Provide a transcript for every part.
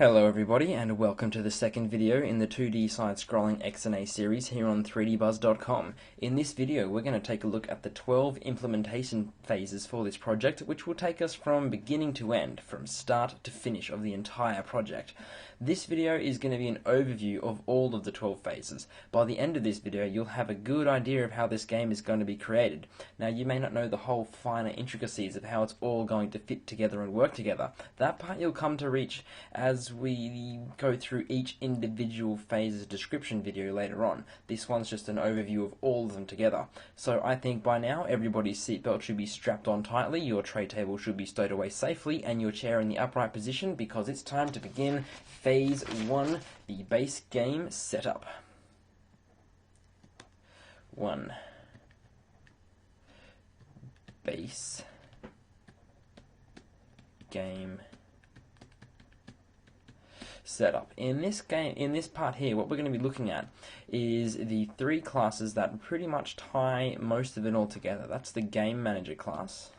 Hello everybody and welcome to the second video in the 2D side-scrolling XNA series here on 3dbuzz.com. In this video we're going to take a look at the 12 implementation phases for this project, which will take us from beginning to end, from start to finish of the entire project. This video is going to be an overview of all of the 12 phases. By the end of this video you'll have a good idea of how this game is going to be created. Now you may not know the whole finer intricacies of how it's all going to fit together and work together. That part you'll come to reach as we go through each individual phase's description video later on. This one's just an overview of all of them together. So I think by now everybody's seatbelt should be strapped on tightly, your tray table should be stowed away safely, and your chair in the upright position, because it's time to begin Phase 1, the base game setup. 1. Base game setup. In this part here, what we're going to be looking at is the three classes that pretty much tie most of it all together. That's the game manager class.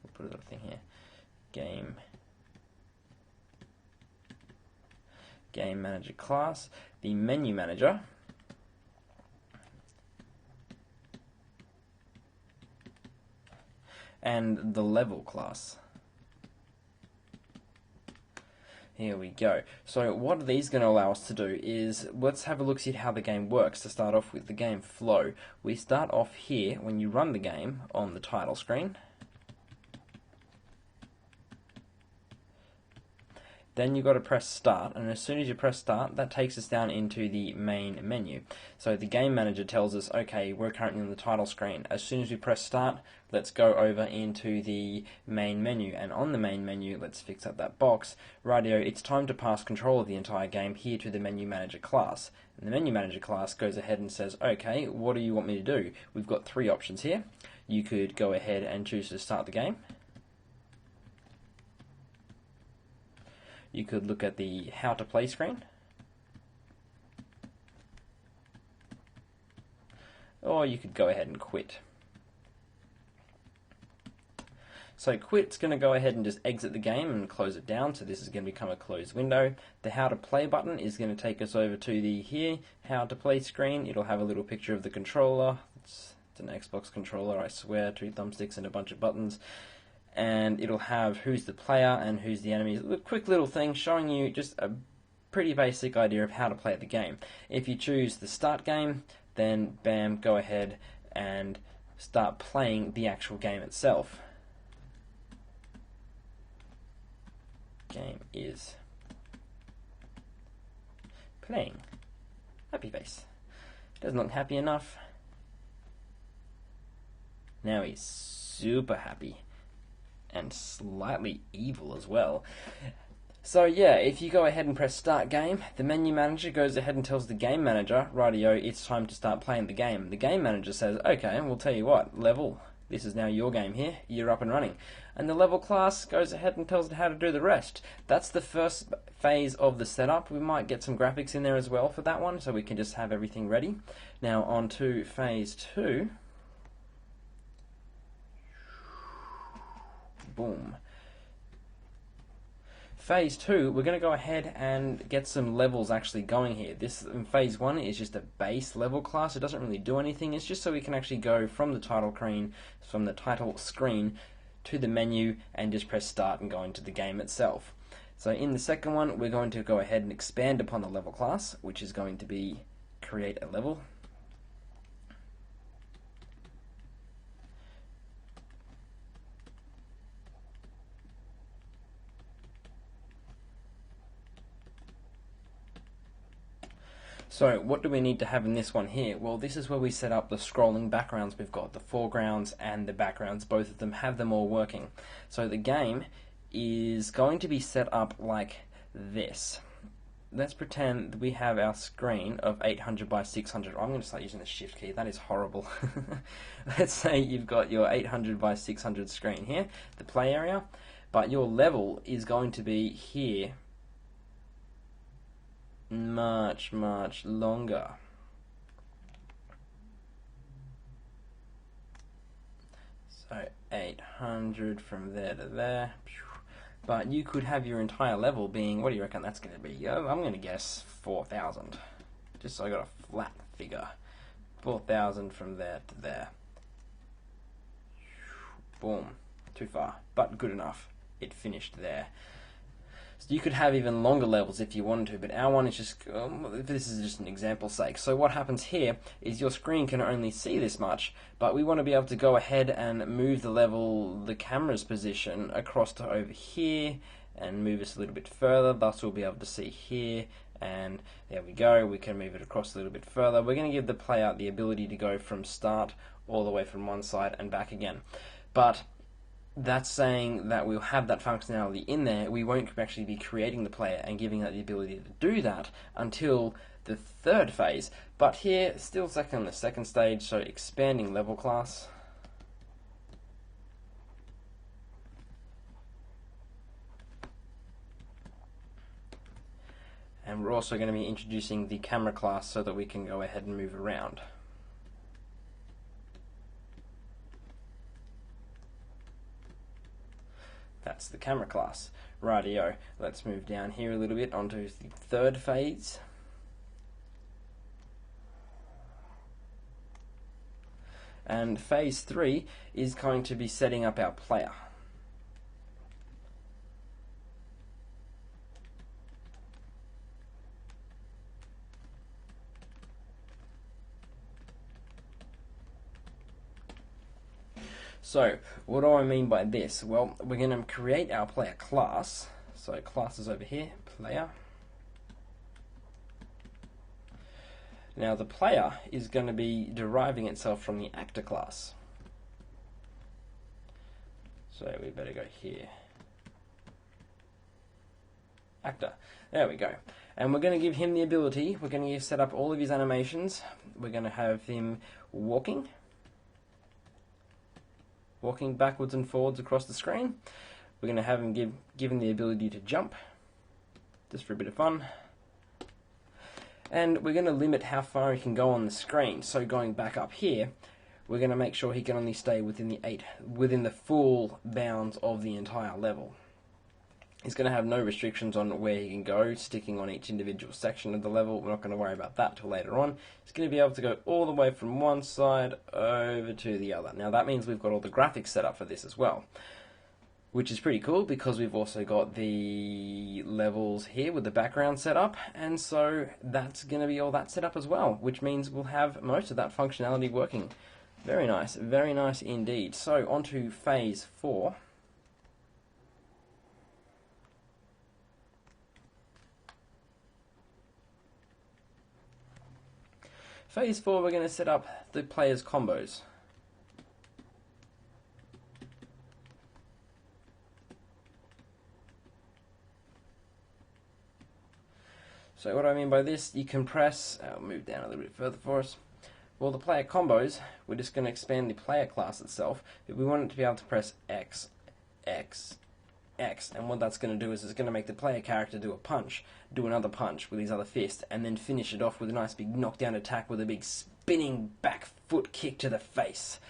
We'll put a little thing here. Game manager class, the menu manager, and the level class. Here we go. So what are these going to allow us to do is, let's have a look see at how the game works. To start off with the game flow, we start off here when you run the game on the title screen. Then you've got to press start, and as soon as you press start, that takes us down into the main menu. So the game manager tells us, okay, we're currently on the title screen. As soon as we press start, let's go over into the main menu, and on the main menu, let's fix up that box. Rightio, it's time to pass control of the entire game here to the menu manager class. And the menu manager class goes ahead and says, okay, what do you want me to do? We've got three options here. You could go ahead and choose to start the game. You could look at the how to play screen, or you could go ahead and quit. So quit's going to go ahead and just exit the game and close it down, so this is going to become a closed window. The how to play button is going to take us over to the here how to play screen. It'll have a little picture of the controller. It's an Xbox controller, I swear, 2 thumbsticks and a bunch of buttons. And it'll have who's the player and who's the enemy. A quick little thing showing you just a pretty basic idea of how to play the game. If you choose the start game, then bam, go ahead and start playing the actual game itself. Game is playing. Happy face. Doesn't look happy enough. Now he's super happy. And slightly evil as well. So yeah, if you go ahead and press start game, the menu manager goes ahead and tells the game manager, rightio, it's time to start playing the game. The game manager says, okay, we'll tell you what, level, this is now your game here, you're up and running. And the level class goes ahead and tells it how to do the rest. That's the first phase of the setup. We might get some graphics in there as well for that one, so we can just have everything ready. Now on to phase 2. Boom. Phase 2, we're going to go ahead and get some levels actually going here. This in phase 1 is just a base level class. It doesn't really do anything. It's just so we can actually go from the title screen to the menu and just press start and go into the game itself. So in the second one, we're going to go ahead and expand upon the level class, which is going to be create a level. So what do we need to have in this one here? Well, this is where we set up the scrolling backgrounds. We've got the foregrounds and the backgrounds. Both of them have them all working. So the game is going to be set up like this. Let's pretend that we have our screen of 800 by 600. I'm going to start using the shift key. That is horrible. Let's say you've got your 800 by 600 screen here, the play area, but your level is going to be here. Much longer. So 800 from there to there. But you could have your entire level being, what do you reckon that's going to be? I'm going to guess 4,000. Just so I got a flat figure. 4,000 from there to there. Boom. Too far, but good enough. It finished there. So you could have even longer levels if you wanted to, but our one is just, this is just an example's sake. So what happens here is your screen can only see this much, but we want to be able to go ahead and move the level, the camera's position, across to over here, and move us a little bit further. Thus we'll be able to see here, and there we go. We can move it across a little bit further. We're going to give the player the ability to go from start all the way from one side and back again. But that's saying that we'll have that functionality in there. We won't actually be creating the player and giving it the ability to do that until the third phase. But here, still the second stage, so expanding level class. And we're also going to be introducing the camera class so that we can go ahead and move around. That's the camera class. Rightio. Let's move down here a little bit onto the third phase. And phase 3 is going to be setting up our player. So, what do I mean by this? Well, we're going to create our player class. So, class is over here, player. Now, the player is going to be deriving itself from the actor class. So, we better go here. Actor. There we go. And we're going to give him the ability, we're going to set up all of his animations. We're going to have him walking backwards and forwards across the screen. We're going to have him given the ability to jump, just for a bit of fun. And we're going to limit how far he can go on the screen. So going back up here, we're going to make sure he can only stay within the full bounds of the entire level. He's going to have no restrictions on where he can go, sticking on each individual section of the level. We're not going to worry about that till later on. He's going to be able to go all the way from one side over to the other. Now that means we've got all the graphics set up for this as well, which is pretty cool because we've also got the levels here with the background set up, and so that's going to be all that set up as well, which means we'll have most of that functionality working. Very nice indeed. So on to phase 4. Phase 4, we're going to set up the player's combos. So what I mean by this, you can press, I'll move down a little bit further for us. Well, the player combos, we're just going to expand the player class itself, but we want it to be able to press X, X, X, and what that's going to do is it's going to make the player character do a punch, do another punch with his other fist, and then finish it off with a nice big knockdown attack with a big spinning back foot kick to the face.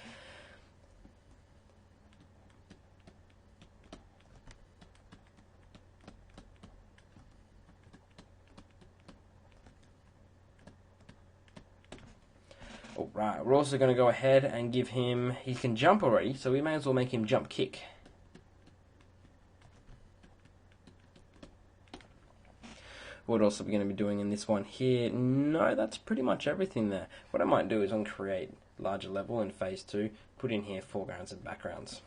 Alright, we're also going to go ahead and give him, he can jump already, so we may as well make him jump kick. What else are we going to be doing in this one here? No, that's pretty much everything there. What I might do is on create larger level in phase 2, put in here foregrounds and backgrounds.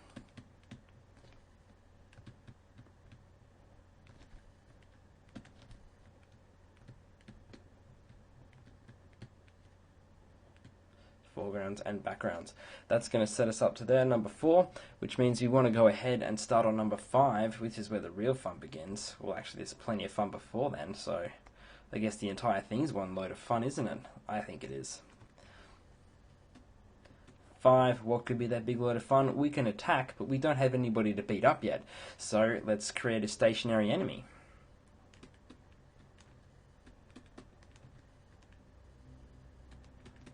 Foregrounds and backgrounds. That's going to set us up to there, number 4, which means you want to go ahead and start on number 5, which is where the real fun begins. Well, actually, there's plenty of fun before then, so I guess the entire thing's one load of fun, isn't it? I think it is. 5, what could be that big load of fun? We can attack, but we don't have anybody to beat up yet. So let's create a stationary enemy.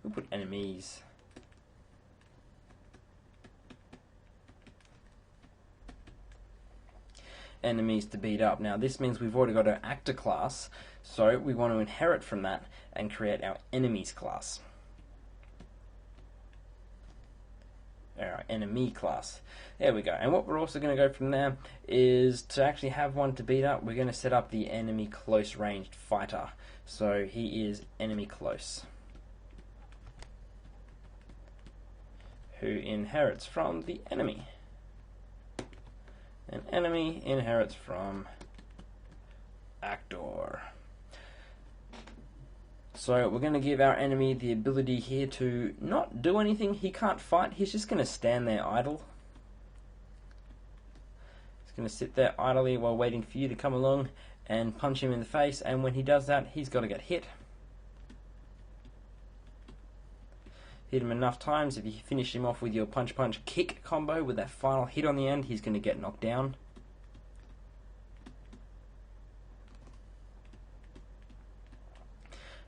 We'll put enemies. enemies to beat up. Now this means we've already got our actor class, so we want to inherit from that and create our enemies class. Our enemy class. There we go. And what we're also going to go from there is to actually have one to beat up, we're going to set up the enemy close ranged fighter. So he is enemy close, who inherits from the enemy. An enemy inherits from actor. So we're going to give our enemy the ability here to not do anything. He can't fight. He's just going to stand there idle. He's going to sit there idly while waiting for you to come along and punch him in the face. And when he does that, he's got to get hit. Hit him enough times. If you finish him off with your punch-punch-kick combo with that final hit on the end, he's going to get knocked down.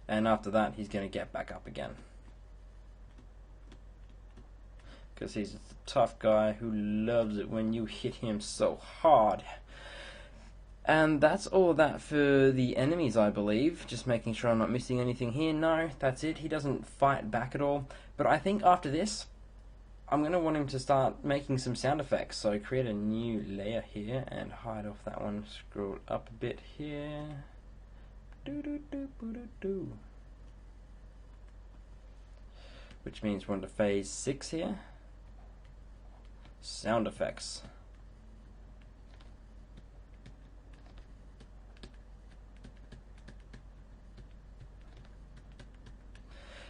And after that, he's going to get back up again. Because he's a tough guy who loves it when you hit him so hard. And that's all that for the enemies, I believe. Just making sure I'm not missing anything here. No, that's it. He doesn't fight back at all. But I think after this, I'm going to want him to start making some sound effects. So create a new layer here and hide off that one. Scroll up a bit here. Which means we're on to phase 6 here. Sound effects.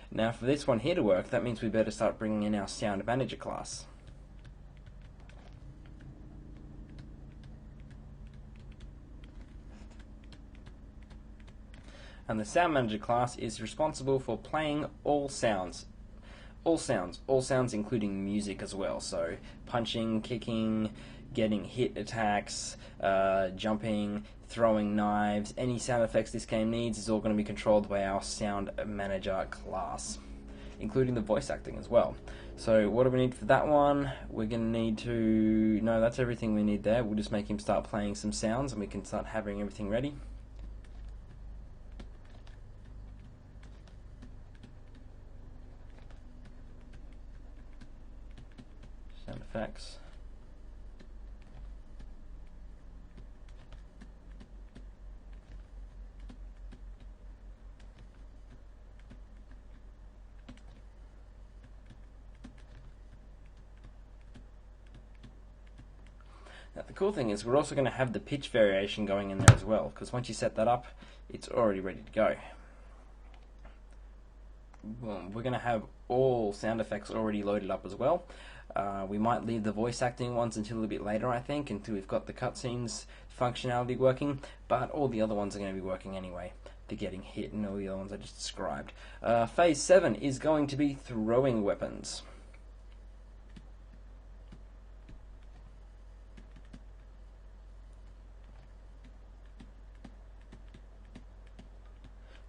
Now for this one here to work, that means we better start bringing in our sound manager class. And the sound manager class is responsible for playing all sounds. All sounds including music as well. So punching, kicking, getting hit attacks, jumping, throwing knives, any sound effects this game needs is all going to be controlled by our sound manager class, including the voice acting as well. So what do we need for that one? We're going to need to... No, that's everything we need there. We'll just make him start playing some sounds and we can start having everything ready. Sound effects. Now the cool thing is we're also going to have the pitch variation going in there as well, because once you set that up, it's already ready to go. Boom. We're going to have all sound effects already loaded up as well. We might leave the voice acting ones until a bit later, I think, until we've got the cutscenes functionality working, but all the other ones are going to be working anyway. The getting hit and all the other ones I just described. Phase 7 is going to be throwing weapons.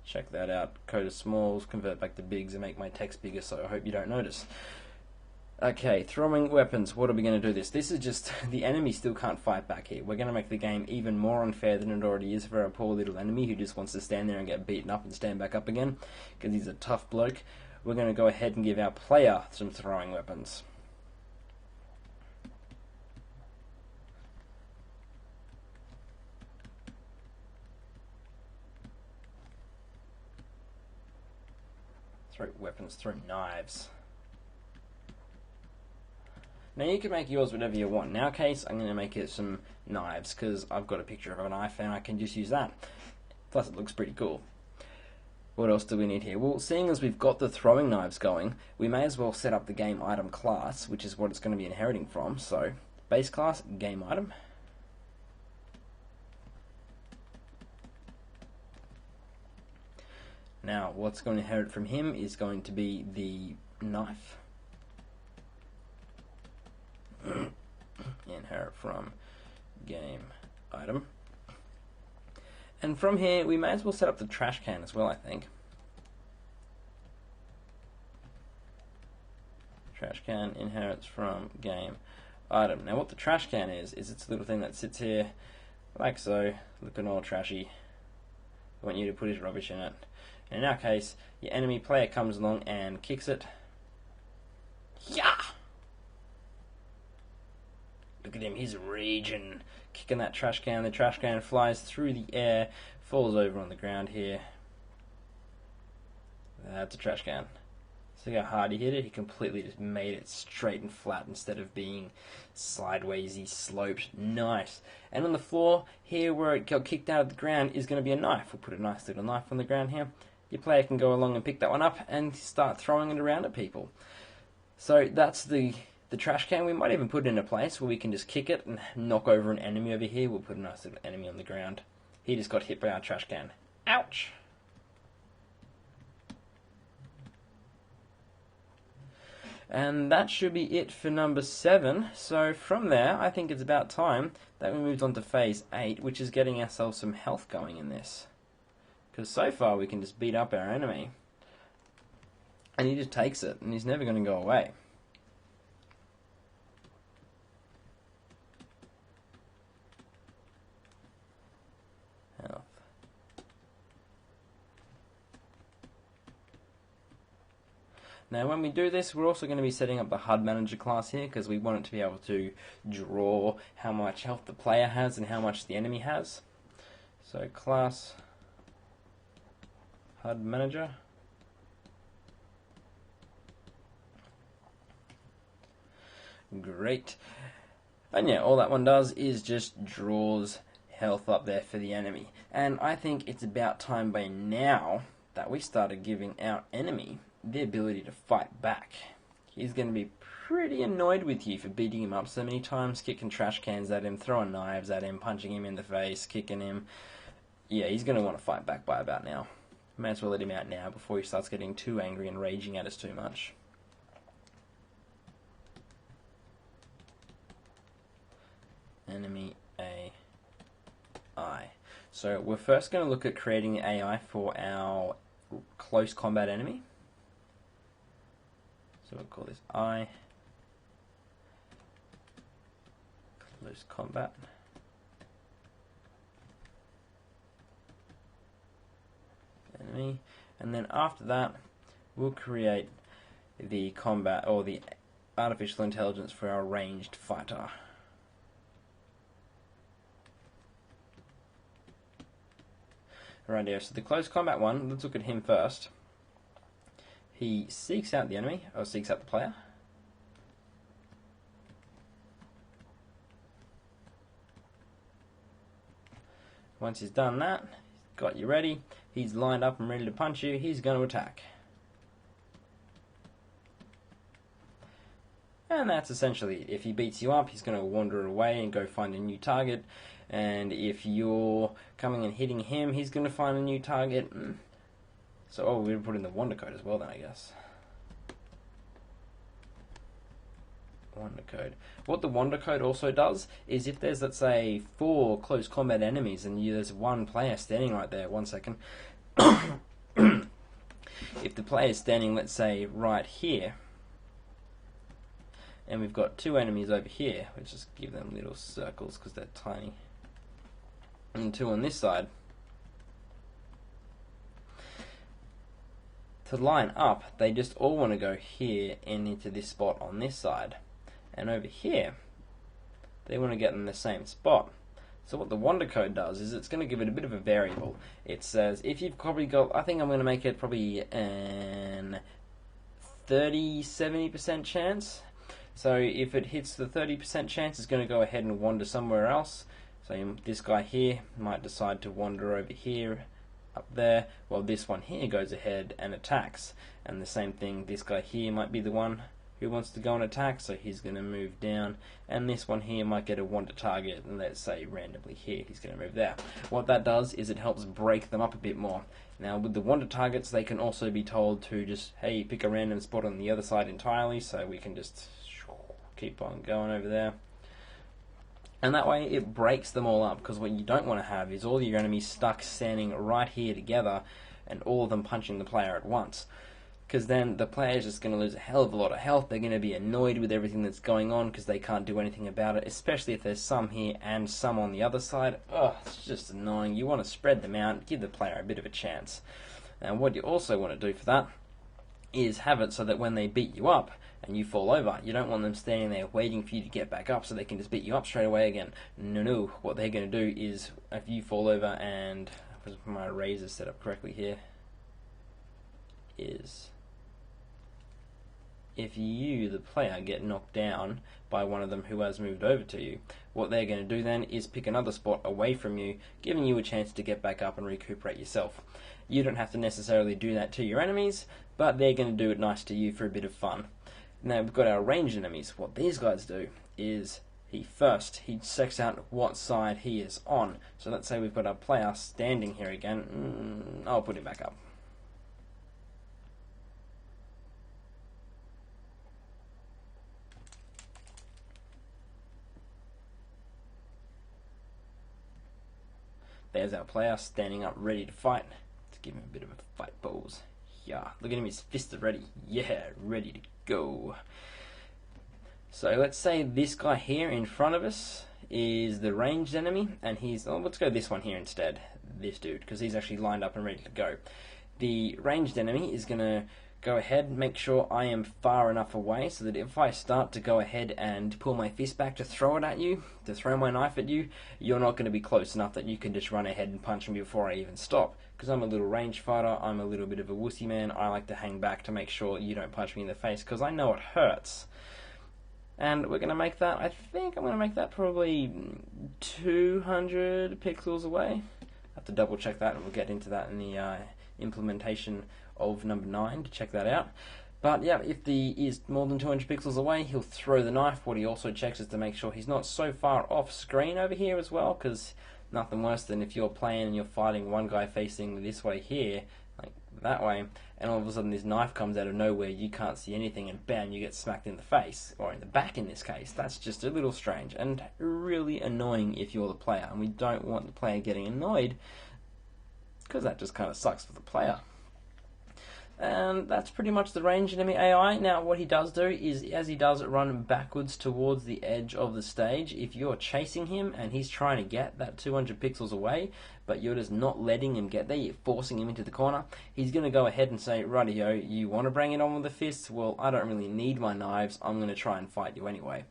Check that out. Code of smalls, convert back to bigs, and make my text bigger, so I hope you don't notice. Okay, throwing weapons. What are we going to do this? This is just, the enemy still can't fight back here. We're going to make the game even more unfair than it already is for our poor little enemy who just wants to stand there and get beaten up and stand back up again, because he's a tough bloke. We're going to go ahead and give our player some throwing weapons. Throw weapons, throw knives. Now you can make yours whatever you want. In our case, I'm going to make it some knives because I've got a picture of a knife and I can just use that. Plus it looks pretty cool. What else do we need here? Well, seeing as we've got the throwing knives going, we may as well set up the game item class, which is what it's going to be inheriting from. So, base class, game item. Now, what's going to inherit from him is going to be the knife. Inherit from game item. And from here, we may as well set up the trash can as well, I think. Trash can inherits from game item. Now, what the trash can is it's a little thing that sits here like so, looking all trashy. I want you to put his rubbish in it. And in our case, your enemy player comes along and kicks it. Yeah! Look at him, he's raging, kicking that trash can. The trash can flies through the air, falls over on the ground here. That's a trash can. See how hard he hit it? He completely just made it straight and flat instead of being sidewaysy, sloped. Nice. And on the floor, here where it got kicked out of the ground, is going to be a knife. We'll put a nice little knife on the ground here. Your player can go along and pick that one up and start throwing it around at people. So that's the trash can. We might even put it in a place where we can just kick it and knock over an enemy over here. We'll put a nice little enemy on the ground. He just got hit by our trash can. Ouch! And that should be it for number 7. So from there, I think it's about time that we moved on to phase 8, which is getting ourselves some health going in this. Because so far we can just beat up our enemy, and he just takes it, and he's never going to go away. Health. Now when we do this, we're also going to be setting up the HUD Manager class here, because we want it to be able to draw how much health the player has and how much the enemy has. So class HUD Manager. Great. And yeah, all that one does is just draws health up there for the enemy. And I think it's about time by now that we started giving our enemy the ability to fight back. He's going to be pretty annoyed with you for beating him up so many times, kicking trash cans at him, throwing knives at him, punching him in the face, kicking him. Yeah, he's going to want to fight back by about now. May as well let him out now before he starts getting too angry and raging at us too much. Enemy AI. So we're first going to look at creating the AI for our close combat enemy. So we'll call this I. Close combat. Enemy. And then after that, we'll create the combat, or the artificial intelligence for our ranged fighter. Rightio, so the close combat one, let's look at him first. He seeks out the enemy, or seeks out the player. Once he's done that, he's got you ready, he's lined up and ready to punch you, he's going to attack. And that's essentially it. If he beats you up, he's going to wander away and go find a new target. And if you're coming and hitting him, he's going to find a new target. So, oh, we'll put in the Wonder Code as well then, I guess. Wonder Code. What the Wonder Code also does is if there's, let's say, 4 close combat enemies and there's one player standing right there, 1 second. If the player is standing, let's say, right here, and we've got 2 enemies over here, let's just give them little circles because they're tiny, and 2 on this side, to line up, they just all want to go here and into this spot on this side. And over here, they want to get in the same spot. So what the Wonder Code does is it's going to give it a bit of a variable. It says, if you've probably got, I think I'm going to make it probably an 30-70% chance. So if it hits the 30% chance, it's going to go ahead and wander somewhere else. So this guy here might decide to wander over here, up there, while this one here goes ahead and attacks. And the same thing, this guy here might be the one who wants to go and attack, so he's going to move down, and this one here might get a wander target, and let's say randomly here, he's going to move there. What that does is it helps break them up a bit more. Now with the wander targets, they can also be told to just, hey, pick a random spot on the other side entirely, so we can just keep on going over there. And that way it breaks them all up, because what you don't want to have is all your enemies stuck standing right here together and all of them punching the player at once. because then the player's just going to lose a hell of a lot of health. They're going to be annoyed with everything that's going on because they can't do anything about it, especially if there's some here and some on the other side. Oh, it's just annoying. You want to spread them out, give the player a bit of a chance. And what you also want to do for that is have it so that when they beat you up and you fall over, you don't want them standing there waiting for you to get back up so they can just beat you up straight away again. No. What they're going to do is, if you fall over, and my razor set up correctly here, is if you, the player, get knocked down by one of them who has moved over to you, what they're going to do then is pick another spot away from you, giving you a chance to get back up and recuperate yourself. You don't have to necessarily do that to your enemies, but they're going to do it nice to you for a bit of fun. Now we've got our ranged enemies. What these guys do is he checks out what side he is on. So let's say we've got our player standing here again. I'll put him back up. There's our player standing up ready to fight. Let's give him a bit of a fight pose. Yeah, look at him, his fists are ready. Yeah, ready to go. So let's say this guy here in front of us is the ranged enemy, and let's go this one here instead, this dude, because he's actually lined up and ready to go. The ranged enemy is going to go ahead and make sure I am far enough away so that if I start to go ahead and pull my fist back to throw it at you, to throw my knife at you, you're not going to be close enough that you can just run ahead and punch me before I even stop. Because I'm a little range fighter, I'm a little bit of a wussy man, I like to hang back to make sure you don't punch me in the face because I know it hurts. And we're going to make that, I think I'm going to make that probably 200 pixels away. I have to double check that, and we'll get into that in the implementation of number 9 to check that out. But yeah, if he is more than 200 pixels away, he'll throw the knife. What he also checks is to make sure he's not so far off screen over here as well, because nothing worse than if you're playing and you're fighting one guy facing this way here, like that way, and all of a sudden this knife comes out of nowhere, you can't see anything, and bam, you get smacked in the face, or in the back in this case. That's just a little strange and really annoying if you're the player, and we don't want the player getting annoyed, because that just kind of sucks for the player. And that's pretty much the ranged enemy AI. Now what he does do is, as he does run backwards towards the edge of the stage, if you're chasing him and he's trying to get that 200 pixels away, but you're just not letting him get there, you're forcing him into the corner, he's going to go ahead and say, rightio, you want to bring it on with the fists? Well, I don't really need my knives, I'm going to try and fight you anyway.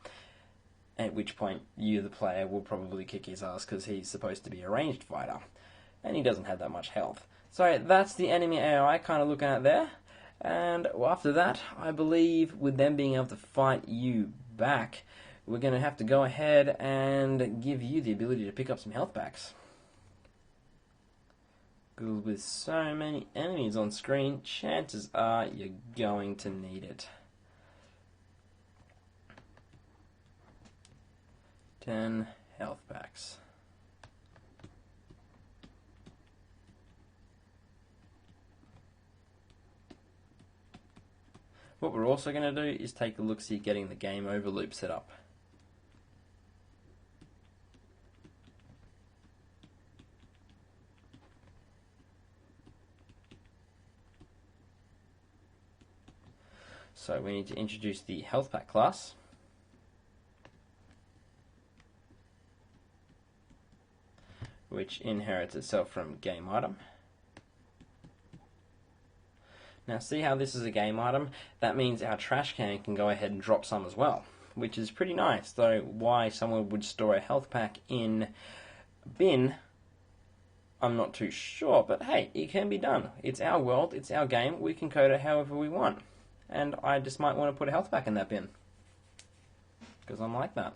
At which point, you, the player, will probably kick his ass because he's supposed to be a ranged fighter, and he doesn't have that much health. So that's the enemy AI kind of looking at there, and after that, I believe with them being able to fight you back, we're going to have to go ahead and give you the ability to pick up some health packs. Because with so many enemies on screen, chances are you're going to need it. 10 health packs. What we're also going to do is take a look-see at getting the game over loop set up. So we need to introduce the health pack class. Which inherits itself from game item. Now see how this is a game item? That means our trash can can go ahead and drop some as well, which is pretty nice, though why someone would store a health pack in bin, I'm not too sure, but hey, it can be done. It's our world, it's our game, we can code it however we want. And I just might want to put a health pack in that bin, because I'm like that.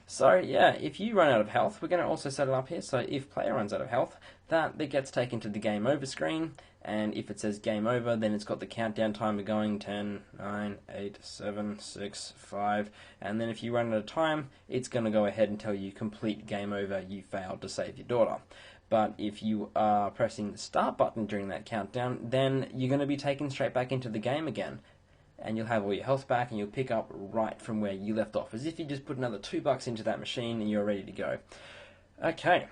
So yeah, if you run out of health, we're going to also set it up here, so if player runs out of health, that gets taken to the game over screen, and if it says game over, then it's got the countdown timer going, 10, 9, 8, 7, 6, 5, and then if you run out of time, it's going to go ahead and tell you complete game over, you failed to save your daughter. But if you are pressing the start button during that countdown, then you're going to be taken straight back into the game again. And you'll have all your health back, and you'll pick up right from where you left off, as if you just put another $2 into that machine and you're ready to go. Okay,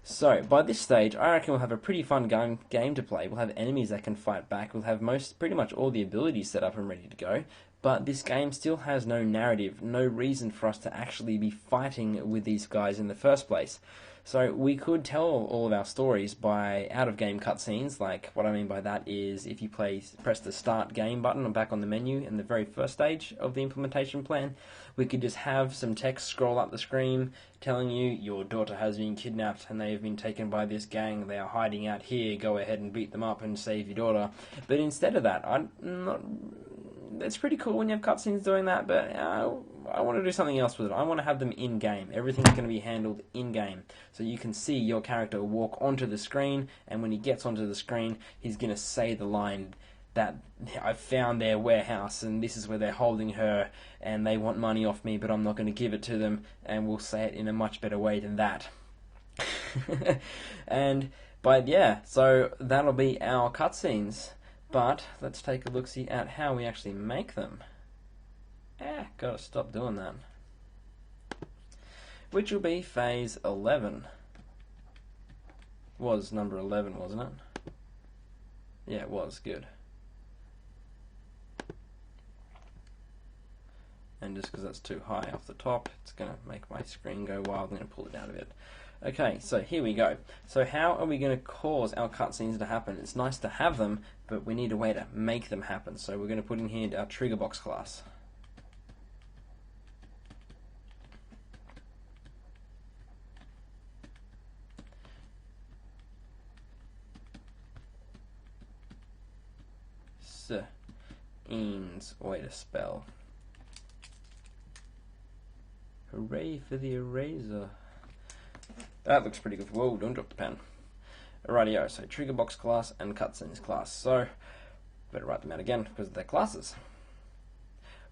So, by this stage, I reckon we'll have a pretty fun game to play. We'll have enemies that can fight back. We'll have pretty much all the abilities set up and ready to go. But this game still has no narrative, no reason for us to actually be fighting with these guys in the first place. So we could tell all of our stories by out-of-game cutscenes. Like, what I mean by that is if you press the Start Game button back on the menu in the very first stage of the implementation plan, we could just have some text scroll up the screen telling you your daughter has been kidnapped and they have been taken by this gang. They are hiding out here. Go ahead and beat them up and save your daughter. But instead of that, it's pretty cool when you have cutscenes doing that, but I want to do something else with it. I want to have them in-game. Everything's going to be handled in-game. So you can see your character walk onto the screen, and when he gets onto the screen, he's going to say the line that I found their warehouse, and this is where they're holding her, and they want money off me, but I'm not going to give it to them, and we'll say it in a much better way than that. So that'll be our cutscenes. But let's take a look-see at how we actually make them. Gotta stop doing that. Which will be phase 11. Was number 11, wasn't it? Yeah, it was. Good. And just because that's too high off the top, it's going to make my screen go wild. I'm going to pull it down a bit. Okay, so here we go. So how are we going to cause our cutscenes to happen? It's nice to have them, but we need a way to make them happen. So we're going to put in here our trigger box class. Eames, way to spell. Hooray for the eraser. That looks pretty good. Whoa, don't drop the pen. Rightio, so trigger box class and cutscenes class. So, better write them out again because they're classes.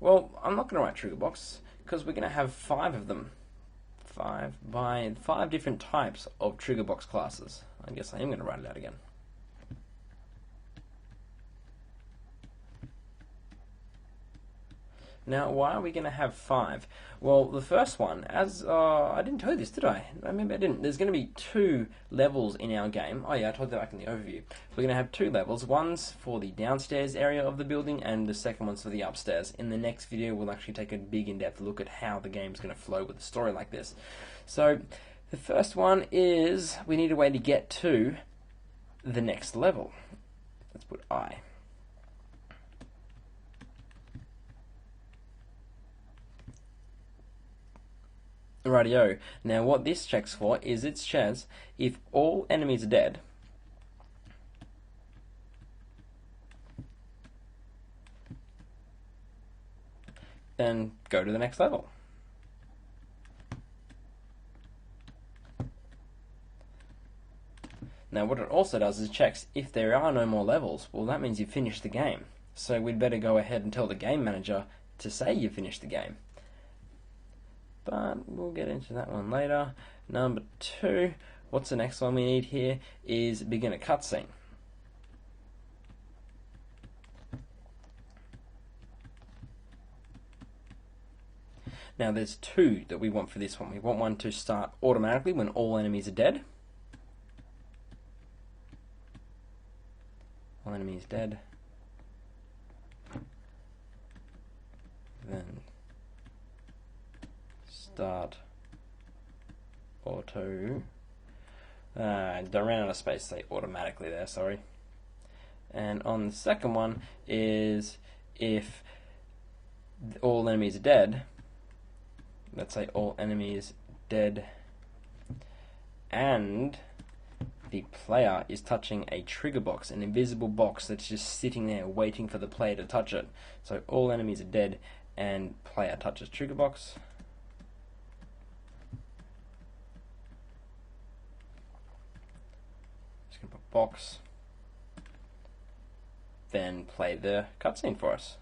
Well, I'm not going to write trigger box because we're going to have 5 of them. 5 different types of trigger box classes. I guess I am going to write it out again. Now, why are we going to have 5? Well, the first one, I didn't tell you this, did I? Maybe I didn't. There's going to be 2 levels in our game. Oh yeah, I told you that back in the overview. We're going to have 2 levels. One's for the downstairs area of the building, and the second one's for the upstairs. In the next video, we'll actually take a big in-depth look at how the game's going to flow with a story like this. So, the first one is we need a way to get to the next level. Let's put I. Rightio. Now what this checks for is it says if all enemies are dead, then go to the next level. Now what it also does is checks if there are no more levels. Well, that means you've finished the game. So we'd better go ahead and tell the game manager to say you've finished the game. But we'll get into that one later. Number 2, what's the next one we need here is begin a cutscene. Now there's 2 that we want for this one. We want one to start automatically when all enemies are dead. All enemies dead. Then start auto. I ran out of space to say automatically there, sorry. And on the second one is if all enemies are dead, let's say all enemies dead and the player is touching a trigger box, an invisible box that's just sitting there waiting for the player to touch it. So all enemies are dead and player touches trigger box. Just gonna put box, then play the cutscene for us.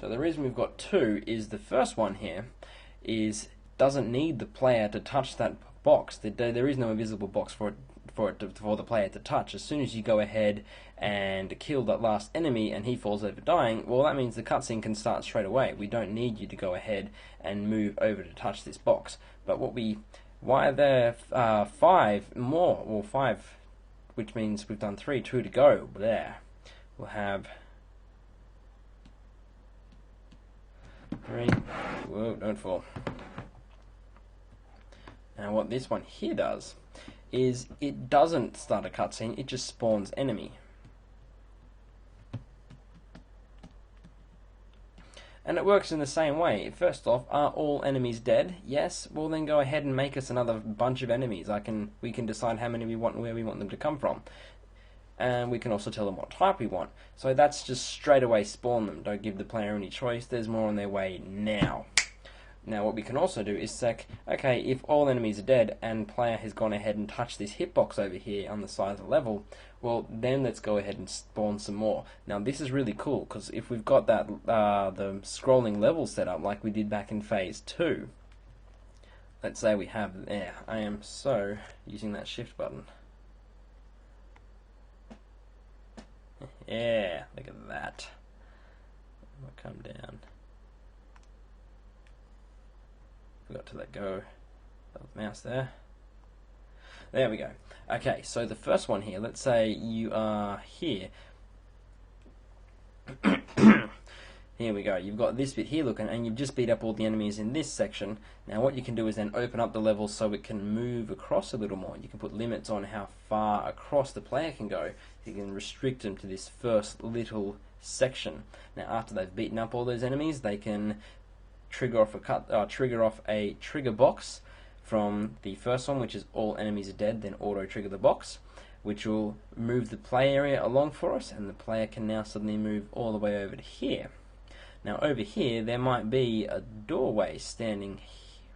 So the reason we've got 2 is the first one here doesn't need the player to touch that box. There is no invisible box for it for the player to touch. As soon as you go ahead and kill that last enemy and he falls over dying, well, that means the cutscene can start straight away. We don't need you to go ahead and move over to touch this box. But why are there 5 more? Well, 5, which means we've done 3, 2 to go. There, we'll have 3. Whoa, don't fall. Now what this one here does is it doesn't start a cutscene, it just spawns enemy. And it works in the same way. First off, are all enemies dead? Yes. Well, then go ahead and make us another bunch of enemies. We can decide how many we want and where we want them to come from. And we can also tell them what type we want. So that's just straight away spawn them. Don't give the player any choice. There's more on their way now. Now what we can also do is say, okay, if all enemies are dead and player has gone ahead and touched this hitbox over here on the side of the level, well then let's go ahead and spawn some more. Now this is really cool because if we've got that the scrolling level set up like we did back in phase 2, let's say we have there. I am so using that shift button. Yeah, look at that. I'll come down. Forgot to let go of the mouse there. There we go. Okay, so the first one here, let's say you are here. Here we go. You've got this bit here looking, and you've just beat up all the enemies in this section. Now what you can do is then open up the level so it can move across a little more. You can put limits on how far across the player can go. You can restrict them to this first little section. Now after they've beaten up all those enemies, they can trigger off a trigger box from the first one, which is all enemies are dead, then auto trigger the box, which will move the play area along for us, and the player can now suddenly move all the way over to here. Now over here there might be a doorway standing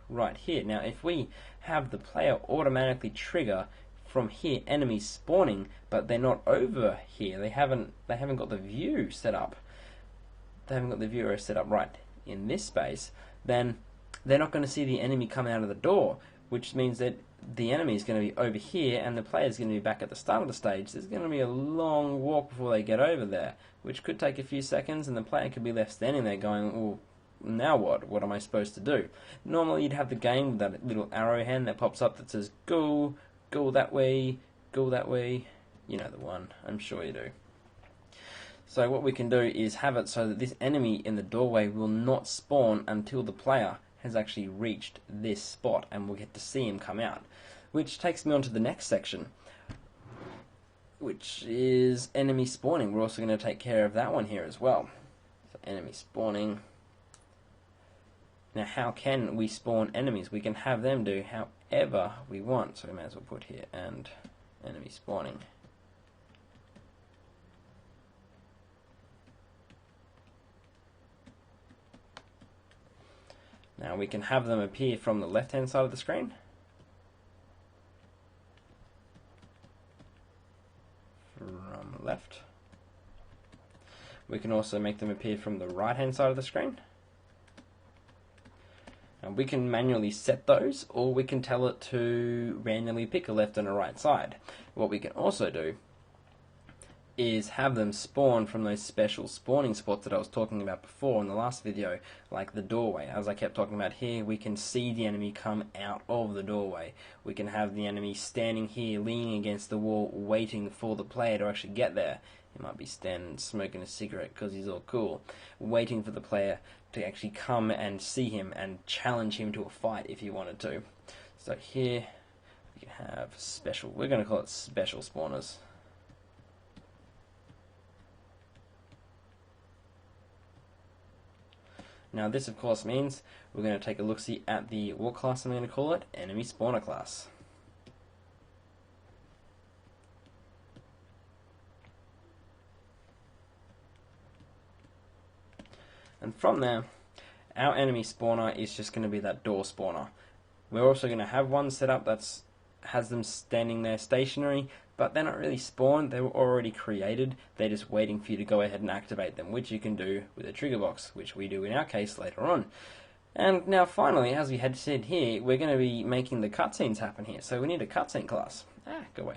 right here. Now if we have the player automatically trigger from here enemies spawning, but they're not over here, they haven't got the view set up. They haven't got the viewer set up right in this space, then they're not going to see the enemy come out of the door, which means that the enemy is going to be over here and the player is going to be back at the start of the stage. There's going to be a long walk before they get over there, which could take a few seconds, and the player could be left standing there going, well, now what? What am I supposed to do? Normally you'd have the game with that little arrow hand that pops up that says, go that way, go that way. You know the one, I'm sure you do. So what we can do is have it so that this enemy in the doorway will not spawn until the player has actually reached this spot, and we'll get to see him come out. Which takes me on to the next section, which is enemy spawning. We're also going to take care of that one here as well. So enemy spawning. Now how can we spawn enemies? We can have them do however we want. So we may as well put here and enemy spawning. Now we can have them appear from the left hand side of the screen. From left. We can also make them appear from the right hand side of the screen. And we can manually set those, or we can tell it to randomly pick a left and a right side. What we can also do is have them spawn from those special spawning spots that I was talking about before in the last video, like the doorway. As I kept talking about here, we can see the enemy come out of the doorway. We can have the enemy standing here, leaning against the wall, waiting for the player to actually get there. He might be standing smoking a cigarette because he's all cool, waiting for the player to actually come and see him and challenge him to a fight if he wanted to. So here we can have special, we're going to call it special spawners. Now this of course means we're going to take a look-see at the, what class I'm going to call it? Enemy Spawner class. And from there, our enemy spawner is just going to be that door spawner. We're also going to have one set up that has them standing there stationary, but they're not really spawned, they were already created, they're just waiting for you to go ahead and activate them, which you can do with a trigger box, which we do in our case later on. And now finally, as we had said here, we're going to be making the cutscenes happen here, so we need a cutscene class. Go away.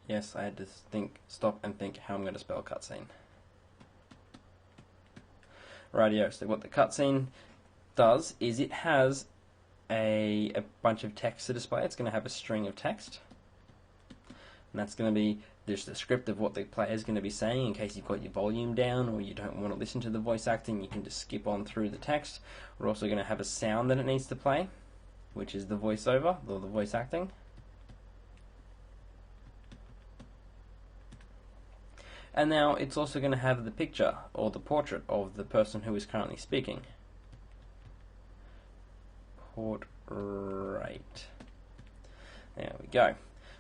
Yes, I had to stop and think how I'm going to spell cutscene. Rightio, so what the cutscene does is it has a bunch of text to display. It's going to have a string of text. And that's going to be just the script of what the player is going to be saying in case you've got your volume down or you don't want to listen to the voice acting. You can just skip on through the text. We're also going to have a sound that it needs to play, which is the voiceover or the voice acting. And now it's also going to have the picture or the portrait of the person who is currently speaking. Portrait. There we go.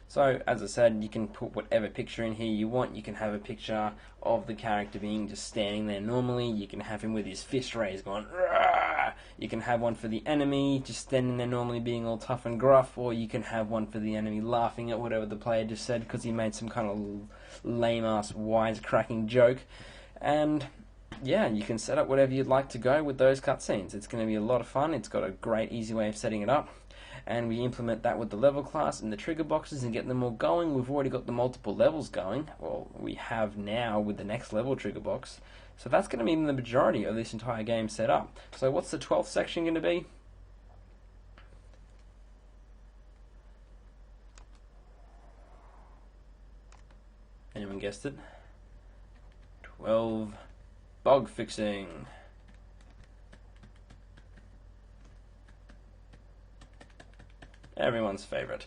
So, as I said, you can put whatever picture in here you want. You can have a picture of the character being just standing there normally. You can have him with his fist raised going, "Rah!" You can have one for the enemy just standing there normally being all tough and gruff, or you can have one for the enemy laughing at whatever the player just said because he made some kind of lame-ass wisecracking joke. And yeah, you can set up whatever you'd like to go with those cutscenes. It's going to be a lot of fun. It's got a great, easy way of setting it up. And we implement that with the level class and the trigger boxes and get them all going. We've already got the multiple levels going. Well, we have now with the next level trigger box. So that's going to be the majority of this entire game set up. So what's the 12th section going to be? Anyone guessed it? 12 bug fixing. Everyone's favorite.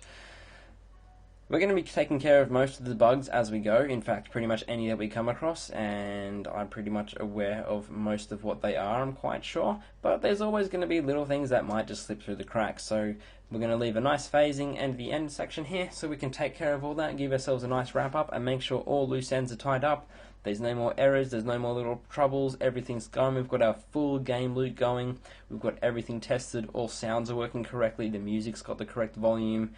We're going to be taking care of most of the bugs as we go. In fact, pretty much any that we come across, and I'm pretty much aware of most of what they are, I'm quite sure. But there's always going to be little things that might just slip through the cracks. So we're going to leave a nice phasing and the end section here so we can take care of all that, give ourselves a nice wrap up, and make sure all loose ends are tied up. There's no more errors, there's no more little troubles, everything's going. We've got our full game loop going, we've got everything tested, all sounds are working correctly, the music's got the correct volume,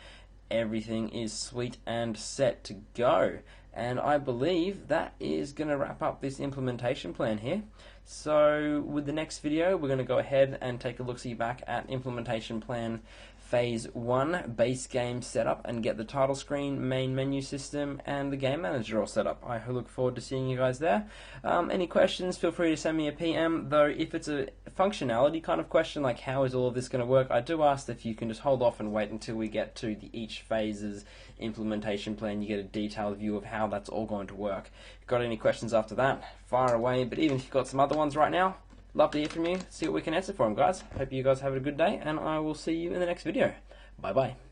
everything is sweet and set to go. And I believe that is going to wrap up this implementation plan here. So with the next video, we're going to go ahead and take a look-see back at implementation plan Phase 1 base game setup and get the title screen, main menu system, and the game manager all set up. I look forward to seeing you guys there. Any questions, feel free to send me a PM, though if it's a functionality kind of question, like how is all of this going to work, I do ask if you can just hold off and wait until we get to each phase's implementation plan. You get a detailed view of how that's all going to work. If you've got any questions after that, fire away, but even if you've got some other ones right now, love to hear from you, see what we can answer for them, guys. Hope you guys have a good day, and I will see you in the next video. Bye-bye.